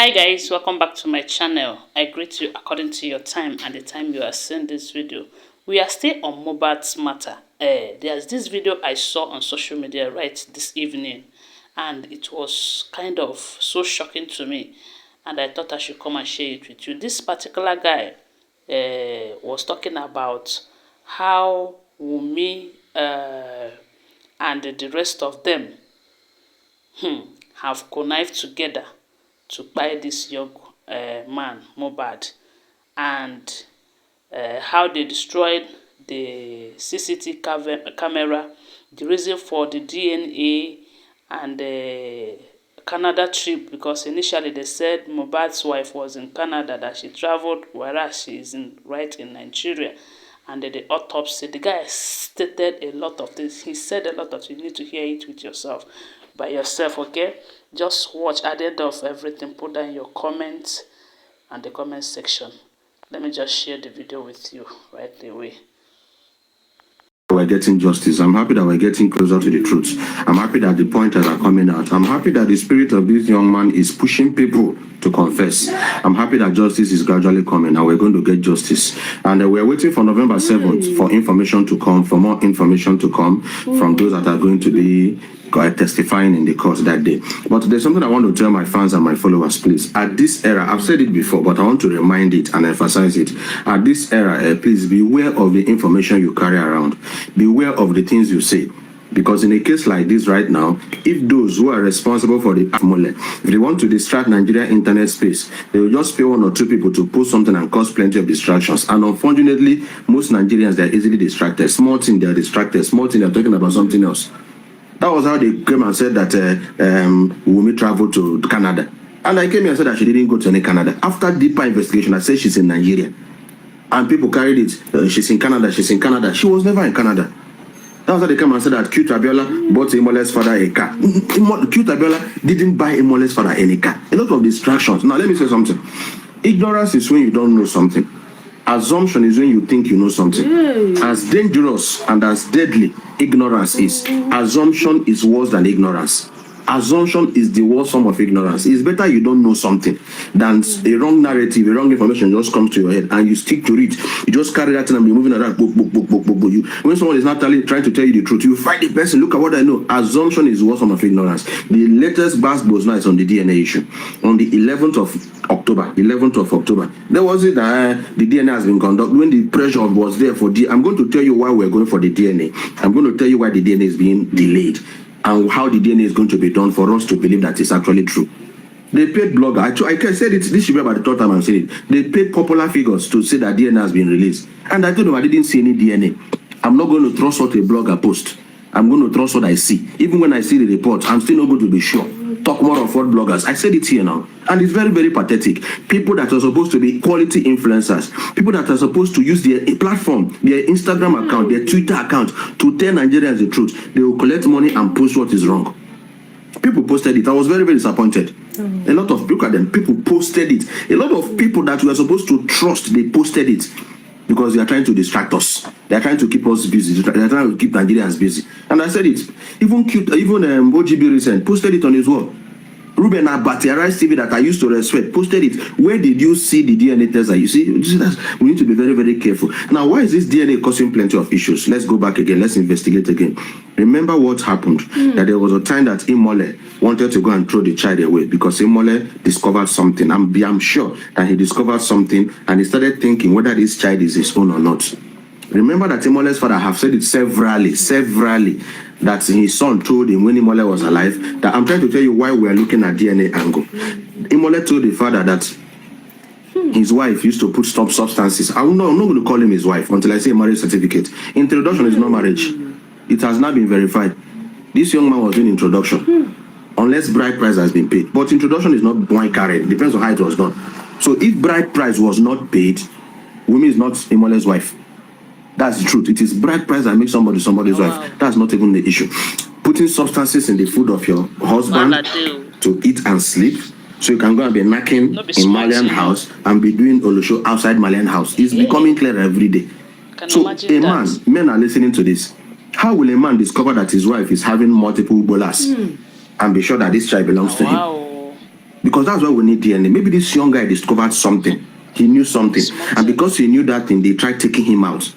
Hi guys, welcome back to my channel. I greet you according to your time and the time you are seeing this video. We are still on Mohbad's matter. There's this video I saw on social media right this evening, and it was kind of so shocking to me, and I thought I should come and share it with you. This particular guy was talking about how WUNMI and the rest of them have connived together to buy this young man, Mohbad, and how they destroyed the CCTV camera, the reason for the DNA and the Canada trip, because initially they said Mohbad's wife was in Canada, that she traveled, whereas she is right in Nigeria. And the autopsy, the guy stated a lot of things. He said a lot of things. You need to hear it with yourself, by yourself, okay? Just watch. At the end of everything, put down your comments and the comment section. Let me just share the video with you right away. We're getting justice. I'm happy that we're getting closer to the truth. I'm happy that the pointers are coming out. I'm happy that the spirit of this young man is pushing people to confess. I'm happy that justice is gradually coming and we're going to get justice. And we're waiting for November 7th for information to come, for more information to come from those that are going to be testifying in the court that day. But there's something I want to tell my fans and my followers, please. At this era, I've said it before, but I want to remind it and emphasize it. At this era, please beware of the information you carry around. Beware of the things you say. Because in a case like this right now, if those who are responsible for the mole, if they want to distract Nigeria internet space, they will just pay one or two people to post something and cause plenty of distractions. And unfortunately, most Nigerians, they're easily distracted. Small thing, they're distracted. Small thing, they're talking about something else. That was how they came and said that WUNMI traveled to Canada. And I came here and said that she didn't go to any Canada. After deeper investigation, I said she's in Nigeria. And people carried it. She's in Canada, she's in Canada. She was never in Canada. That was how they came and said that Q Abiola bought Imole's father a car. Q Abiola didn't buy Imole's father any car. A lot of distractions. Now, let me say something. Ignorance is when you don't know something. Assumption is when you think you know something. As dangerous and as deadly ignorance is, assumption is worse than ignorance. Assumption is the worst form of ignorance. It's better you don't know something than a wrong narrative, a wrong information just comes to your head and you stick to it. You just carry that thing and be moving around. When someone is not trying to tell you the truth, you fight the person. Look at what I know. Assumption is the worst form of ignorance. The latest blast goes now is on the DNA issue. On the 11th of October, there was it that the DNA has been conducted. When the pressure was there for I'm going to tell you why we're going for the DNA. I'm going to tell you why the DNA is being delayed and how the DNA is going to be done for us to believe that it's actually true. They paid bloggers. I said it, this should be about the third time I'm saying it. They paid popular figures to say that DNA has been released. And I told them I didn't see any DNA. I'm not going to trust what a blogger posts. I'm going to trust what I see. Even when I see the report, I'm still not going to be sure. Talk more of what bloggers. I said it here now. And it's very, very pathetic. People that are supposed to be quality influencers, people that are supposed to use their platform, their Instagram account, their Twitter account to tell Nigerians the truth, they will collect money and post what is wrong. People posted it. I was very, very disappointed. A lot of, look at them, people posted it. A lot of people that we are supposed to trust, they posted it. Because they are trying to distract us. They are trying to keep us busy. They are trying to keep Nigerians busy. And I said it. Even OGB recent posted it on his wall. Ruben Abati, Arise TV that I used to respect, posted it. Where did you see the DNA test? You see that we need to be very, very careful. Now, why is this DNA causing plenty of issues? Let's go back again. Let's investigate again. Remember what happened? That there was a time that Imole wanted to go and throw the child away because Imole discovered something. I'm sure that he discovered something and he started thinking whether this child is his own or not. Remember that Imole's father have said it severally, that his son told him when Imole was alive, that I'm trying to tell you why we are looking at DNA angle. Imole told the father that his wife used to put stop substances. I'm not going to call him his wife until I say marriage certificate. Introduction is not marriage. It has not been verified. This young man was doing introduction. Unless bride price has been paid. But introduction is not one carried. Depends on how it was done. So if bride price was not paid, WUNMI is not Imole's wife. That's the truth. It is bride price that makes somebody's wife. That's not even the issue. Putting substances in the food of your husband to eat and sleep, so you can go and be knocking in Malian house and be doing Olosho outside Malian house. It's becoming clear every day. So a man, men are listening to this. How will a man discover that his wife is having multiple bolas and be sure that this child belongs to him? Because that's why we need DNA. Maybe this young guy discovered something. He knew something. And because he knew that thing, they tried taking him out.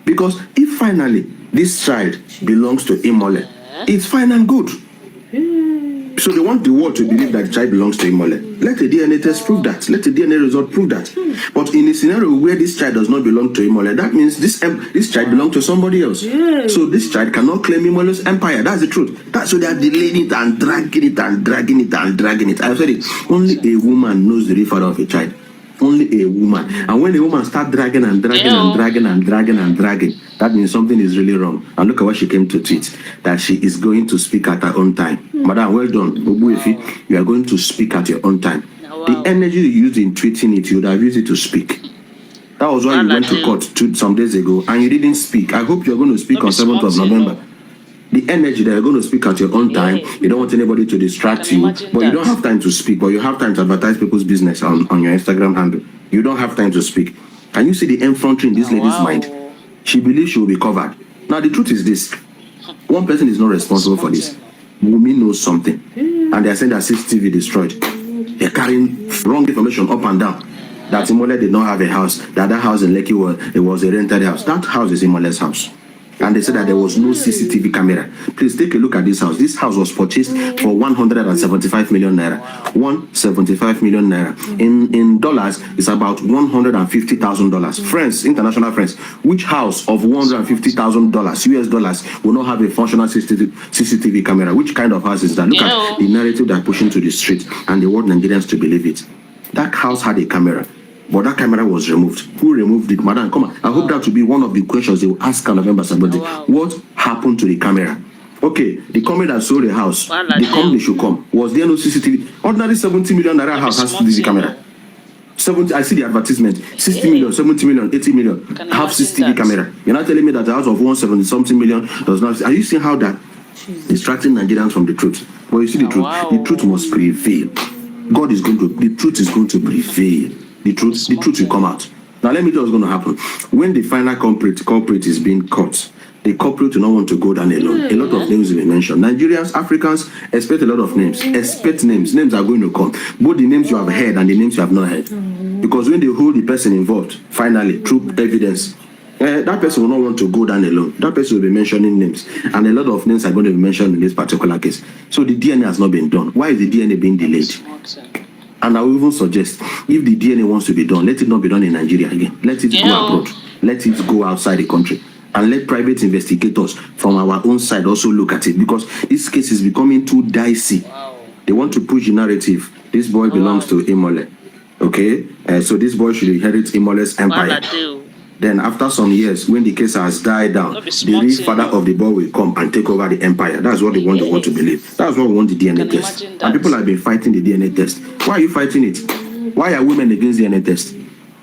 Because if finally this child belongs to Imole, it's fine and good. So they want the world to believe that the child belongs to Imole. Let the DNA test prove that. Let the DNA result prove that. But in a scenario where this child does not belong to Imole, that means this child belongs to somebody else. So this child cannot claim Imole's empire. That's the truth. That's so they are delaying it and dragging it and dragging it and dragging it. I said it. Only a woman knows the real father of a child. Only a woman. And when a woman starts dragging and dragging and dragging and dragging and dragging, that means something is really wrong. And look at what she came to tweet, that she is going to speak at her own time. Madam, well done. You are going to speak at your own time. The energy you used in tweeting it, you would have used it to speak. That was why you went to court some days ago and you didn't speak. I hope you're going to speak on 7th of November. The energy that you're going to speak at your own time, you don't want anybody to distract you, but you don't have time to speak, but you have time to advertise people's business on your Instagram handle. You don't have time to speak. Can you see the effrontery in this lady's mind? She believes she will be covered. Now, the truth is this. One person is not responsible for this. WUNMI knows something. And they are saying that CCTV destroyed. They're carrying wrong information up and down. That Imole did not have a house. That house in Lekki was a rented house. That house is Imole's house. And they said that there was no CCTV camera. Please take a look at this house. This house was purchased for 175 million naira. 175 million naira. In dollars, it's about $150,000. Friends, international friends, which house of $150,000 US dollars will not have a functional CCTV camera? Which kind of house is that? Look at the narrative they're pushing to the street and they want Nigerians to believe it. That house had a camera. But that camera was removed. Who removed it? Madam, come on. I hope that will be one of the questions they will ask on November 17th. What happened to the camera? Okay, the company that sold the house, the company should come. Was there no CCTV? Ordinary 70 million naira house has CCTV camera. 70, I see the advertisement. 60 million, 70 million, 80 million. Have CCTV camera. You're not telling me that the house of 170 something million does not. Are you seeing how that distracting Nigerians from the truth? But you see the truth. The truth must prevail. The truth is going to prevail. The truth will come out. Now let me tell you what's going to happen. When the final culprit is being caught, the culprit will not want to go down alone. A lot of names will be mentioned. Nigerians, Africans expect a lot of names. Expect names. Names are going to come. Both the names you have heard and the names you have not heard. Because when they hold the person involved, finally, through evidence, that person will not want to go down alone. That person will be mentioning names. And a lot of names are going to be mentioned in this particular case. So the DNA has not been done. Why is the DNA being delayed? And I will even suggest, if the DNA wants to be done, let it not be done in Nigeria again. Let it go abroad. Let it go outside the country. And let private investigators from our own side also look at it. Because this case is becoming too dicey. They want to push the narrative. This boy belongs to Imole. Okay? So this boy should inherit Imole's empire. Then after some years, when the case has died down, the real father of the boy will come and take over the empire. That's what they want the world to believe. That's why we want the DNA test. And people have been fighting the DNA test. Why are you fighting it? Why are women against DNA test?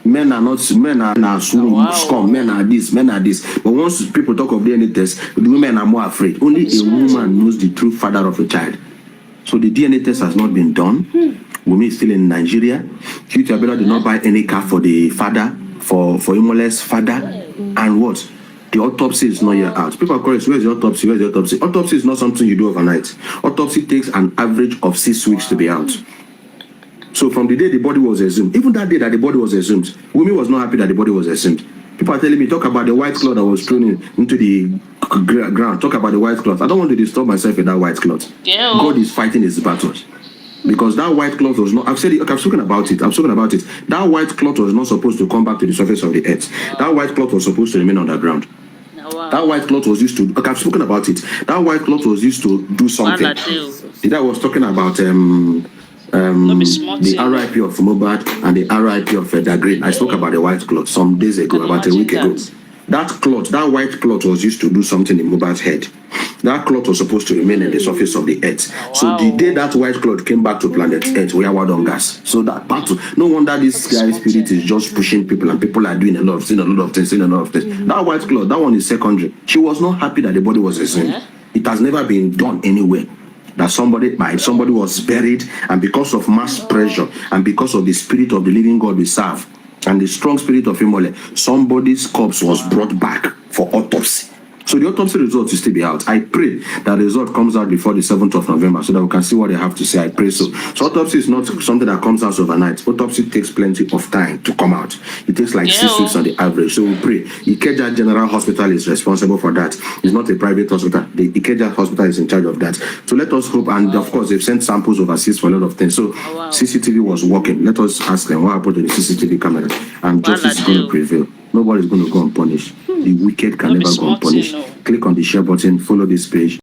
Men are scum, men are this. But once people talk of DNA test, the women are more afraid. Only a woman knows the true father of a child. So the DNA test has not been done. WUNMI is still in Nigeria. Chief Abela did not buy any car for the father. For Imole's father, and what? The autopsy is not yet out. People are curious, where's the autopsy? Where's the autopsy? Autopsy is not something you do overnight. Autopsy takes an average of 6 weeks to be out. So from the day the body was exhumed, even that day that the body was exhumed, WUNMI was not happy that the body was exhumed. People are telling me, talk about the white cloth that was thrown into the ground. Talk about the white cloth. I don't want to disturb myself with that white cloth. God is fighting his battles. Because that white cloth was not, I've said it, okay, I've spoken about it. That white cloth was not supposed to come back to the surface of the earth. That white cloth was supposed to remain underground. That white cloth was used to, okay, I've spoken about it. That white cloth was used to do something. I was talking about the RIP of Mohbad and the RIP of Dagreen. I spoke about the white cloth some days ago, about a week ago. That white cloth was used to do something in Mohbad's head. That cloth was supposed to remain in the surface of the earth. So the day that white cloth came back to planet Earth, we are on gas. So that battle, no wonder this guy's spirit is just pushing people, and people are doing a lot of things. That white cloth, that one is secondary. She was not happy that the body was exhumed. It has never been done anywhere. That somebody was buried, and because of mass pressure, and because of the spirit of the living God we serve, and the strong spirit of Imole, somebody's corpse was brought back for autopsy. So the autopsy result will still be out. I pray that the result comes out before the 7th of November so that we can see what they have to say. I pray so. So autopsy is not something that comes out overnight. Autopsy takes plenty of time to come out. It takes like 6 weeks on the average. So we pray. Ikeja General Hospital is responsible for that. It's not a private hospital. The Ikeja Hospital is in charge of that. So let us hope. And of course, they've sent samples overseas for a lot of things. So CCTV was working. Let us ask them what happened to the CCTV camera. And justice is going to prevail. Nobody's going to go unpunished. The wicked can never go unpunished. Click on the share button. Follow this page.